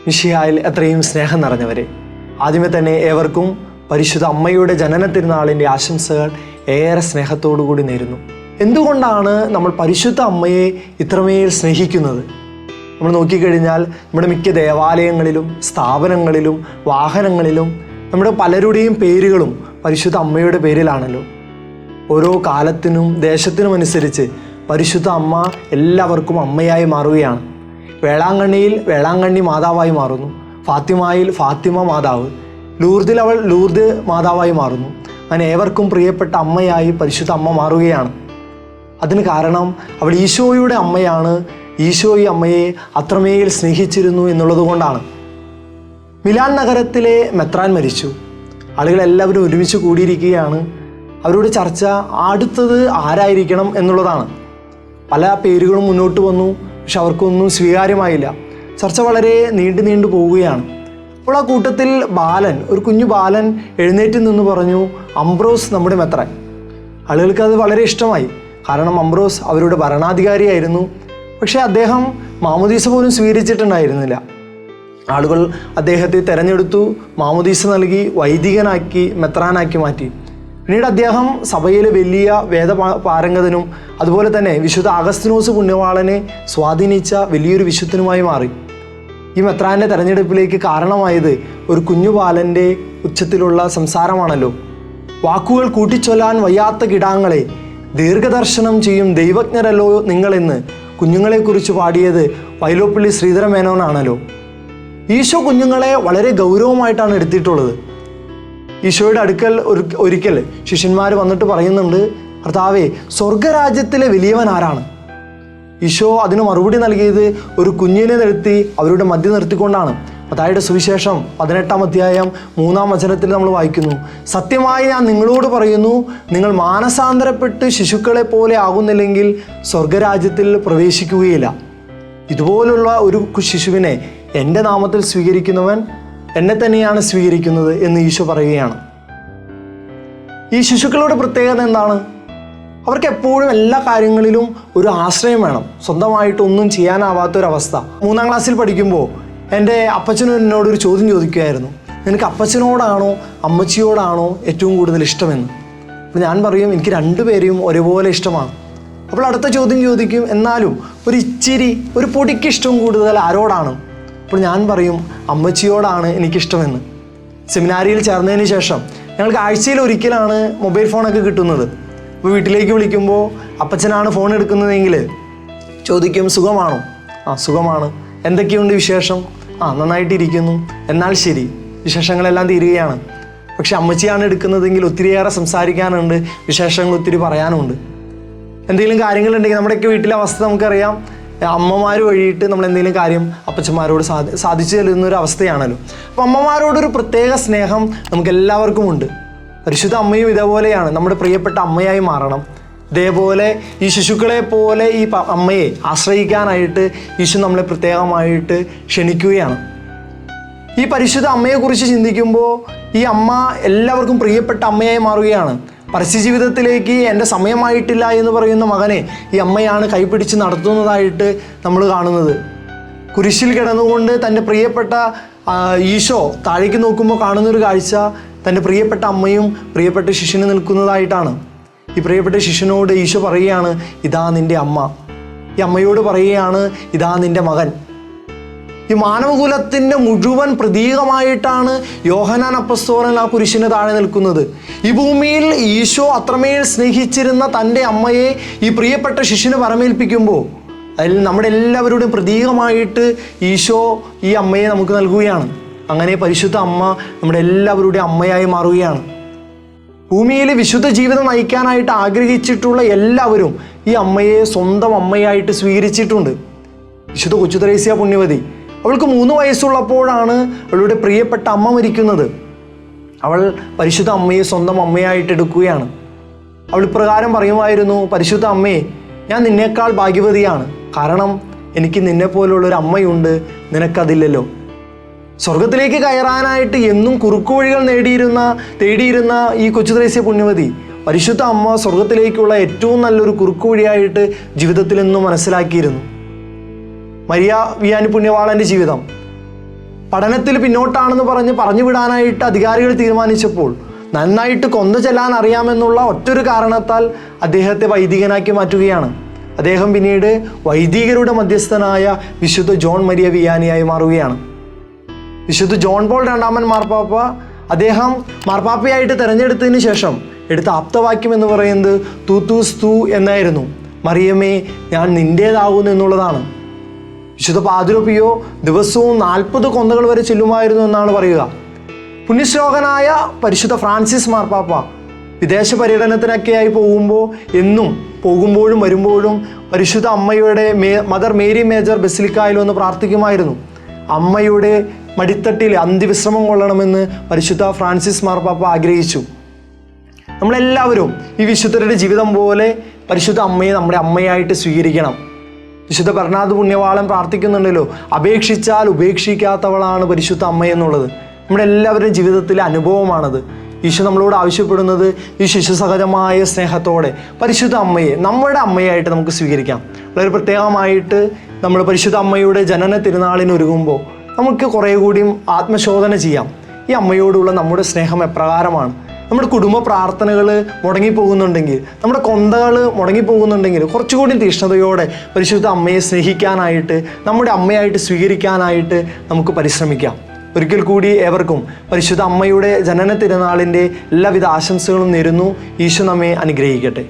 മിശിഹായിൽ എത്രയും സ്നേഹം നിറഞ്ഞവരെ, ആദ്യമേ തന്നെ ഏവർക്കും പരിശുദ്ധ അമ്മയുടെ ജനന തിരുനാളിൻ്റെ ആശംസകൾ ഏറെ സ്നേഹത്തോടു കൂടി നേരുന്നു. എന്തുകൊണ്ടാണ് നമ്മൾ പരിശുദ്ധ അമ്മയെ ഇത്രമേൽ സ്നേഹിക്കുന്നത്? നമ്മൾ നോക്കിക്കഴിഞ്ഞാൽ നമ്മുടെ മിക്ക ദേവാലയങ്ങളിലും സ്ഥാപനങ്ങളിലും വാഹനങ്ങളിലും നമ്മുടെ പലരുടെയും പേരുകളും പരിശുദ്ധ അമ്മയുടെ പേരിലാണല്ലോ. ഓരോ കാലത്തിനും ദേശത്തിനും അനുസരിച്ച് പരിശുദ്ധ അമ്മ എല്ലാവർക്കും അമ്മയായി മാറുകയാണ്. വേളാങ്കണ്ണിയിൽ വേളാങ്കണ്ണി മാതാവായി മാറുന്നു, ഫാത്തിമയിൽ ഫാത്തിമ മാതാവ്, ലൂർദിൽ അവൾ ലൂർദ് മാതാവായി മാറുന്നു. അങ്ങനെ ഏവർക്കും പ്രിയപ്പെട്ട അമ്മയായി പരിശുദ്ധ അമ്മ മാറുകയാണ്. അതിന് കാരണം അവൾ ഈശോയുടെ അമ്മയാണ്. ഈശോ ഈ അമ്മയെ അത്രമേൽ സ്നേഹിച്ചിരുന്നു എന്നുള്ളത് കൊണ്ടാണ്. മിലാൻ നഗരത്തിലെ മെത്രാൻ മരിച്ചു. ആളുകളെല്ലാവരും ഒരുമിച്ച് കൂടിയിരിക്കുകയാണ്. അവരുടെ ചർച്ച അടുത്തത് ആരായിരിക്കണം എന്നുള്ളതാണ്. പല പേരുകളും മുന്നോട്ട് വന്നു, പക്ഷെ അവർക്കൊന്നും സ്വീകാര്യമായില്ല. ചർച്ച വളരെ നീണ്ടു പോവുകയാണ്. അപ്പോൾ ആ കൂട്ടത്തിൽ ബാലൻ, ഒരു കുഞ്ഞു ബാലൻ എഴുന്നേറ്റ് നിന്ന് പറഞ്ഞു, അംബ്രോസ് നമ്മുടെ മെത്രാൻ. ആളുകൾക്ക് അത് വളരെ ഇഷ്ടമായി. കാരണം അംബ്രോസ് അവരുടെ ഭരണാധികാരിയായിരുന്നു. പക്ഷേ അദ്ദേഹം മാമോദീസ പോലും സ്വീകരിച്ചിട്ടുണ്ടായിരുന്നില്ല. ആളുകൾ അദ്ദേഹത്തെ തിരഞ്ഞെടുത്തു, മാമോദീസ നൽകി, വൈദികനാക്കി, മെത്രാനാക്കി മാറ്റി. പിന്നീട് അദ്ദേഹം സഭയിലെ വലിയ വേദപാരംഗതനും അതുപോലെ തന്നെ വിശുദ്ധ അഗസ്തീനോസ് പുണ്യവാളനെ സ്വാധീനിച്ച വലിയൊരു വിശുദ്ധനുമായി മാറി. ഈ മെത്രാൻ്റെ തെരഞ്ഞെടുപ്പിലേക്ക് കാരണമായത് ഒരു കുഞ്ഞു ബാലൻ്റെ ഉച്ചത്തിലുള്ള സംസാരമാണല്ലോ. വാക്കുകൾ കൂട്ടിച്ചൊല്ലാൻ വയ്യാത്ത കിടാങ്ങളെ ദീർഘദർശനം ചെയ്യും ദൈവജ്ഞരല്ലോ നിങ്ങളെന്ന് കുഞ്ഞുങ്ങളെക്കുറിച്ച് പാടിയത് വൈലോപ്പിള്ളി ശ്രീധരമേനോനാണല്ലോ. ഈശോ കുഞ്ഞുങ്ങളെ വളരെ ഗൗരവമായിട്ടാണ് എടുത്തിട്ടുള്ളത്. ഈശോയുടെ അടുക്കൽ ഒരിക്കൽ ശിഷ്യന്മാർ വന്നിട്ട് പറയുന്നുണ്ട്, കർത്താവേ, സ്വർഗരാജ്യത്തിലെ വലിയവൻ ആരാണ്? ഈശോ അതിന് മറുപടി നൽകിയത് ഒരു കുഞ്ഞിനെ നിർത്തി അവരുടെ മധ്യ നിർത്തിക്കൊണ്ടാണ്. മത്തായിയുടെ സുവിശേഷം 18-ാം അധ്യായം 3-ാം വചനത്തിൽ നമ്മൾ വായിക്കുന്നു, സത്യമായി ഞാൻ നിങ്ങളോട് പറയുന്നു, നിങ്ങൾ മാനസാന്തരപ്പെട്ട് ശിശുക്കളെ പോലെ ആകുന്നില്ലെങ്കിൽ സ്വർഗരാജ്യത്തിൽ പ്രവേശിക്കുകയില്ല. ഇതുപോലുള്ള ഒരു ശിശുവിനെ എൻ്റെ നാമത്തിൽ സ്വീകരിക്കുന്നവൻ എന്നെ തന്നെയാണ് സ്വീകരിക്കുന്നത് എന്ന് ഈശോ പറയുകയാണ്. ഈ ശിശുക്കളുടെ പ്രത്യേകത എന്താണ്? അവർക്ക് എപ്പോഴും എല്ലാ കാര്യങ്ങളിലും ഒരു ആശ്രയം വേണം. സ്വന്തമായിട്ടൊന്നും ചെയ്യാനാവാത്തൊരവസ്ഥ. 3-ാം ക്ലാസ്സിൽ പഠിക്കുമ്പോൾ എൻ്റെ അപ്പച്ചനും എന്നോടൊരു ചോദ്യം ചോദിക്കുമായിരുന്നു, നിനക്ക് അപ്പച്ചനോടാണോ അമ്മച്ചിയോടാണോ ഏറ്റവും കൂടുതൽ ഇഷ്ടമെന്ന്. അപ്പോൾ ഞാൻ പറയും, എനിക്ക് രണ്ടുപേരെയും ഒരേപോലെ ഇഷ്ടമാണ്. അപ്പോൾ അടുത്ത ചോദ്യം ചോദിക്കും, എന്നാലും ഒരു ഇച്ചിരി, ഒരു പൊടിക്ക് ഇഷ്ടം കൂടുതൽ ആരോടാണ്? അപ്പോൾ ഞാൻ പറയും, അമ്മച്ചിയോടാണ് എനിക്കിഷ്ടമെന്ന്. സെമിനാരിയിൽ ചേർന്നതിന് ശേഷം ഞങ്ങൾക്ക് ആഴ്ചയിൽ ഒരിക്കലാണ് മൊബൈൽ ഫോണൊക്കെ കിട്ടുന്നത്. അപ്പോൾ വീട്ടിലേക്ക് വിളിക്കുമ്പോൾ അപ്പച്ചനാണ് ഫോൺ എടുക്കുന്നതെങ്കിൽ ചോദിക്കും, സുഖമാണോ? ആ സുഖമാണ്. എന്തൊക്കെയുണ്ട് വിശേഷം? ആ നന്നായിട്ടിരിക്കുന്നു. എന്നാൽ ശരി, വിശേഷങ്ങളെല്ലാം തീരുകയാണ്. പക്ഷെ അമ്മച്ചിയാണ് എടുക്കുന്നതെങ്കിൽ ഒത്തിരിയേറെ സംസാരിക്കാനുണ്ട്, വിശേഷങ്ങൾ ഒത്തിരി പറയാനുണ്ട്. എന്തെങ്കിലും കാര്യങ്ങളുണ്ടെങ്കിൽ നമ്മുടെയൊക്കെ വീട്ടിലെ അവസ്ഥ നമുക്കറിയാം. അമ്മമാർ വഴിയിട്ട് നമ്മൾ എന്തെങ്കിലും കാര്യം അപ്പച്ചന്മാരോട് സാധിച്ചു തരുന്ന ഒരു അവസ്ഥയാണല്ലോ. അപ്പോൾ അമ്മമാരോടൊരു പ്രത്യേക സ്നേഹം നമുക്ക് എല്ലാവർക്കും ഉണ്ട്. പരിശുദ്ധ അമ്മയും ഇതേപോലെയാണ്, നമ്മുടെ പ്രിയപ്പെട്ട അമ്മയായി മാറണം. ഇതേപോലെ ഈ ശിശുക്കളെ പോലെ ഈ അമ്മയെ ആശ്രയിക്കാനായിട്ട് ഈശോ നമ്മളെ പ്രത്യേകമായിട്ട് ക്ഷണിക്കുകയാണ്. ഈ പരിശുദ്ധ അമ്മയെക്കുറിച്ച് ചിന്തിക്കുമ്പോൾ ഈ അമ്മ എല്ലാവർക്കും പ്രിയപ്പെട്ട അമ്മയായി മാറുകയാണ്. പരസ്യജീവിതത്തിലേക്ക് എൻ്റെ സമയമായിട്ടില്ല എന്ന് പറയുന്ന മകനെ ഈ അമ്മയാണ് കൈപിടിച്ച് നടത്തുന്നതായിട്ട് നമ്മൾ കാണുന്നത്. കുരിശിൽ കിടന്നുകൊണ്ട് തൻ്റെ പ്രിയപ്പെട്ട ഈശോ താഴേക്ക് നോക്കുമ്പോൾ കാണുന്നൊരു കാഴ്ച തൻ്റെ പ്രിയപ്പെട്ട അമ്മയും പ്രിയപ്പെട്ട ശിഷ്യന് നിൽക്കുന്നതായിട്ടാണ്. ഈ പ്രിയപ്പെട്ട ശിഷ്യനോട് ഈശോ പറയുകയാണ്, ഇതാ നിൻ്റെ അമ്മ. ഈ അമ്മയോട് പറയുകയാണ്, ഇതാ നിൻ്റെ മകൻ. ഈ മാനവകുലത്തിൻ്റെ മുഴുവൻ പ്രതീകമായിട്ടാണ് യോഹന്നാൻ അപ്പസ്തോലൻ ആ കുരിശിന് താഴെ നിൽക്കുന്നത്. ഈ ഭൂമിയിൽ ഈശോ അത്രമേൽ സ്നേഹിച്ചിരുന്ന തൻ്റെ അമ്മയെ ഈ പ്രിയപ്പെട്ട ശിഷ്യന് പരമേൽപ്പിക്കുമ്പോൾ അതിൽ നമ്മുടെ എല്ലാവരുടെയും പ്രതീകമായിട്ട് ഈശോ ഈ അമ്മയെ നമുക്ക് നൽകുകയാണ്. അങ്ങനെ പരിശുദ്ധ അമ്മ നമ്മുടെ എല്ലാവരുടെയും അമ്മയായി മാറുകയാണ്. ഭൂമിയിൽ വിശുദ്ധ ജീവിതം നയിക്കാനായിട്ട് ആഗ്രഹിച്ചിട്ടുള്ള എല്ലാവരും ഈ അമ്മയെ സ്വന്തം അമ്മയായിട്ട് സ്വീകരിച്ചിട്ടുണ്ട്. വിശുദ്ധ കൊച്ചു ത്രേസ്യ പുണ്യവതി, അവൾക്ക് 3 വയസ്സുള്ളപ്പോഴാണ് അവളുടെ പ്രിയപ്പെട്ട അമ്മ മരിക്കുന്നത്. അവൾ പരിശുദ്ധ അമ്മയെ സ്വന്തം അമ്മയായിട്ട് എടുക്കുകയാണ്. അവൾ ഇപ്രകാരം പറയുമായിരുന്നു, പരിശുദ്ധ അമ്മയെ, ഞാൻ നിന്നേക്കാൾ ഭാഗ്യവതിയാണ്. കാരണം എനിക്ക് നിന്നെപ്പോലുള്ളൊരു അമ്മയുണ്ട്, നിനക്കതില്ലല്ലോ. സ്വർഗത്തിലേക്ക് കയറാനായിട്ട് എന്നും കുറുക്കുവഴികൾ തേടിയിരുന്ന ഈ കൊച്ചു ത്രേസ്യ പുണ്യവതി പരിശുദ്ധ അമ്മ സ്വർഗത്തിലേക്കുള്ള ഏറ്റവും നല്ലൊരു കുറുക്കുവഴിയായിട്ട് ജീവിതത്തിൽ നിന്നും മനസ്സിലാക്കിയിരുന്നു. മരിയ വിയാനി പുണ്യവാളൻ്റെ ജീവിതം പഠനത്തിൽ പിന്നോട്ടാണെന്ന് പറഞ്ഞു വിടാനായിട്ട് അധികാരികൾ തീരുമാനിച്ചപ്പോൾ നന്നായിട്ട് കൊന്നു ചെല്ലാൻ അറിയാമെന്നുള്ള ഒറ്റൊരു കാരണത്താൽ അദ്ദേഹത്തെ വൈദികനാക്കി മാറ്റുകയാണ്. അദ്ദേഹം പിന്നീട് വൈദികരുടെ മധ്യസ്ഥനായ വിശുദ്ധ ജോൺ മരിയ വിയാനിയായി മാറുകയാണ്. വിശുദ്ധ ജോൺ പോൾ രണ്ടാമൻ മാർപ്പാപ്പ അദ്ദേഹം മാർപ്പാപ്പയായിട്ട് തിരഞ്ഞെടുത്തതിന് ശേഷം എടുത്ത ആപ്തവാക്യം എന്ന് പറയുന്നത് തൂത്തൂസ് തൂ എന്നായിരുന്നു. മറിയമേ, ഞാൻ നിൻ്റേതാകുന്നു എന്നുള്ളതാണ്. വിശുദ്ധ പാദ്രോപിയോ ദിവസവും 40 കൊന്തകൾ വരെ ചെല്ലുമായിരുന്നു എന്നാണ് പറയുക. പുണ്യശ്ലോകനായ പരിശുദ്ധ ഫ്രാൻസിസ് മാർപ്പാപ്പ വിദേശ പര്യടനത്തിനൊക്കെയായി പോകുമ്പോഴും വരുമ്പോഴും പരിശുദ്ധ അമ്മയുടെ മദർ മേരി മേജർ ബസിലിക്കായിൽ വന്ന് പ്രാർത്ഥിക്കുമായിരുന്നു. അമ്മയുടെ മടിത്തട്ടിൽ അന്ത്യവിശ്രമം കൊള്ളണമെന്ന് പരിശുദ്ധ ഫ്രാൻസിസ് മാർപ്പാപ്പ ആഗ്രഹിച്ചു. നമ്മളെല്ലാവരും ഈ വിശുദ്ധരുടെ ജീവിതം പോലെ പരിശുദ്ധ അമ്മയെ നമ്മുടെ അമ്മയായിട്ട് സ്വീകരിക്കണം. വിശുദ്ധ ബർണാദ് പുണ്യവാളൻ പ്രാർത്ഥിക്കുന്നുണ്ടല്ലോ, അപേക്ഷിച്ചാൽ ഉപേക്ഷിക്കാത്തവളാണ് പരിശുദ്ധ അമ്മ എന്നുള്ളത്. നമ്മുടെ എല്ലാവരുടെയും ജീവിതത്തിലെ അനുഭവമാണത്. ഈശോ നമ്മളോട് ആവശ്യപ്പെടുന്നത് ഈ ശിശുസഹജമായ സ്നേഹത്തോടെ പരിശുദ്ധ അമ്മയെ നമ്മുടെ അമ്മയായിട്ട് നമുക്ക് സ്വീകരിക്കാം. വളരെ പ്രത്യേകമായിട്ട് നമ്മൾ പരിശുദ്ധ അമ്മയുടെ ജനന തിരുനാളിന് ഒരുങ്ങുമ്പോൾ നമുക്ക് കുറേ കൂടിയും ആത്മശോധന ചെയ്യാം. ഈ അമ്മയോടുള്ള നമ്മുടെ സ്നേഹം എപ്രകാരമാണ്? നമ്മുടെ കുടുംബ പ്രാർത്ഥനകൾ മുടങ്ങിപ്പോകുന്നുണ്ടെങ്കിൽ, നമ്മുടെ കൊന്തകൾ മുടങ്ങിപ്പോകുന്നുണ്ടെങ്കിൽ കുറച്ചുകൂടി തീഷ്ണതയോടെ പരിശുദ്ധ അമ്മയെ സ്നേഹിക്കാനായിട്ട്, നമ്മുടെ അമ്മയായിട്ട് സ്വീകരിക്കാനായിട്ട് നമുക്ക് പരിശ്രമിക്കാം. ഒരിക്കൽ കൂടി ഏവർക്കും പരിശുദ്ധ അമ്മയുടെ ജനന തിരുനാളിൻ്റെ എല്ലാവിധ ആശംസകളും നേരുന്നു. ഈശോ നമ്മെ അനുഗ്രഹിക്കട്ടെ.